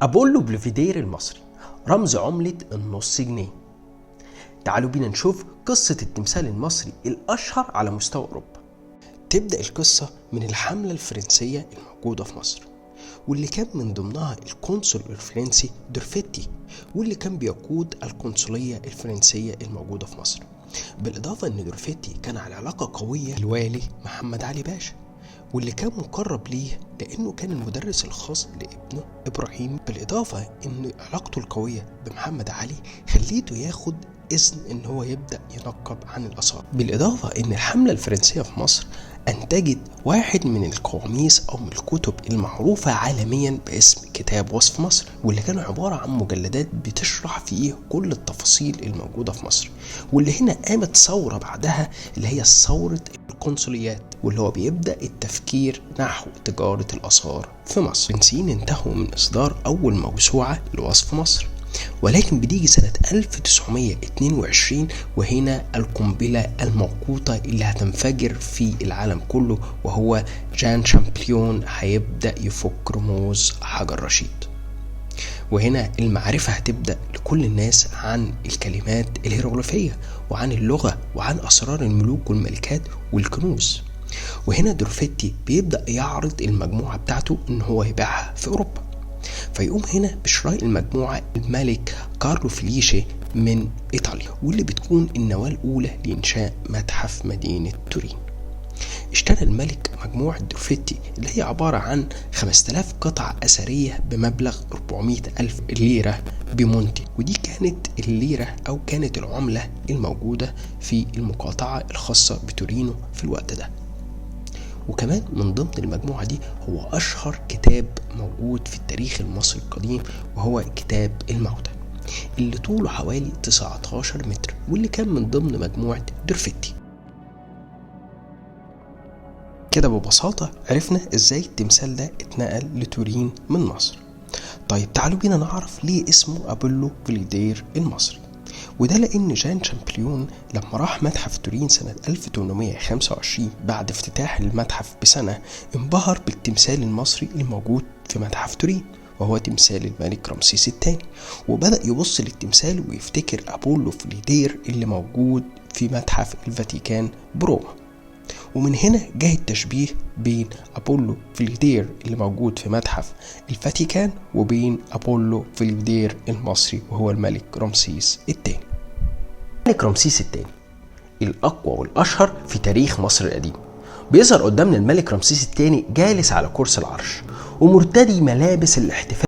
أبولو بلوفيدير المصري رمز عملة النص جنيه. تعالوا بينا نشوف قصة التمثال المصري الأشهر على مستوى أوروبا. تبدأ القصة من الحملة الفرنسية الموجودة في مصر، واللي كان من ضمنها القنصل الفرنسي دورفتي، واللي كان بيقود القنصلية الفرنسية الموجودة في مصر. بالإضافة أن دورفتي كان على علاقة قوية بالوالي محمد علي باشا، واللي كان مقرب ليه لأنه كان المدرس الخاص لابنه إبراهيم. بالإضافة أن علاقته القوية بمحمد علي خليته ياخد إذن أن هو يبدأ ينقب عن الآثار. بالإضافة أن الحملة الفرنسية في مصر أنتجت واحد من القواميس أو من الكتب المعروفة عالميا باسم كتاب وصف مصر، واللي كان عبارة عن مجلدات بتشرح فيه كل التفاصيل الموجودة في مصر. واللي هنا قامت ثورة بعدها اللي هي ثورة القنصليات، واللي هو بيبدأ التفكير نحو تجارة الآثار في مصر. الفرنسيين انتهوا من إصدار أول موسوعة لوصف مصر، ولكن بتيجي سنة 1922 وهنا القنبلة الموقوتة اللي هتنفجر في العالم كله، وهو جان شامبليون هيبدأ يفك رموز حجر رشيد. وهنا المعرفة هتبدأ لكل الناس عن الكلمات الهيروغليفية وعن اللغة وعن أسرار الملوك والملكات والكنوز. وهنا دورفتي بيبدأ يعرض المجموعة بتاعته إن هو يبيعها في أوروبا، فيقوم هنا بشراء المجموعة الملك كارلو فيليشي من إيطاليا، واللي بتكون النواة الأولى لإنشاء متحف مدينة تورين. اشترى الملك مجموعة دورفتي اللي هي عبارة عن 5000 قطعة أثرية بمبلغ 400,000 ليرة بمونتي، ودي كانت الليرة أو كانت العملة الموجودة في المقاطعة الخاصة بتورينو في الوقت ده. وكمان من ضمن المجموعة دي هو أشهر كتاب موجود في التاريخ المصري القديم، وهو كتاب الموتى اللي طوله حوالي 19 متر، واللي كان من ضمن مجموعة دورفتي. كده ببساطة عرفنا ازاي التمثال ده اتنقل لتورين من مصر. طيب تعالوا بينا نعرف ليه اسمه أبولو بلوفيدير المصري. وده لأن جان شامبليون لما راح متحف تورين سنة 1825 بعد افتتاح المتحف بسنة انبهر بالتمثال المصري الموجود في متحف تورين، وهو تمثال الملك رمسيس الثاني، وبدأ يبص للتمثال ويفتكر أبولو بلوفيدير اللي موجود في متحف الفاتيكان بروما. ومن هنا جاء التشبيه بين أبولو بلوفيدير اللي موجود في متحف الفاتيكان وبين أبولو بلوفيدير المصري وهو الملك رمسيس الثاني. الملك رمسيس الثاني الأقوى والأشهر في تاريخ مصر القديم بيظهر قدامنا الملك رمسيس الثاني جالس على كرسي العرش ومرتدي ملابس الاحتفال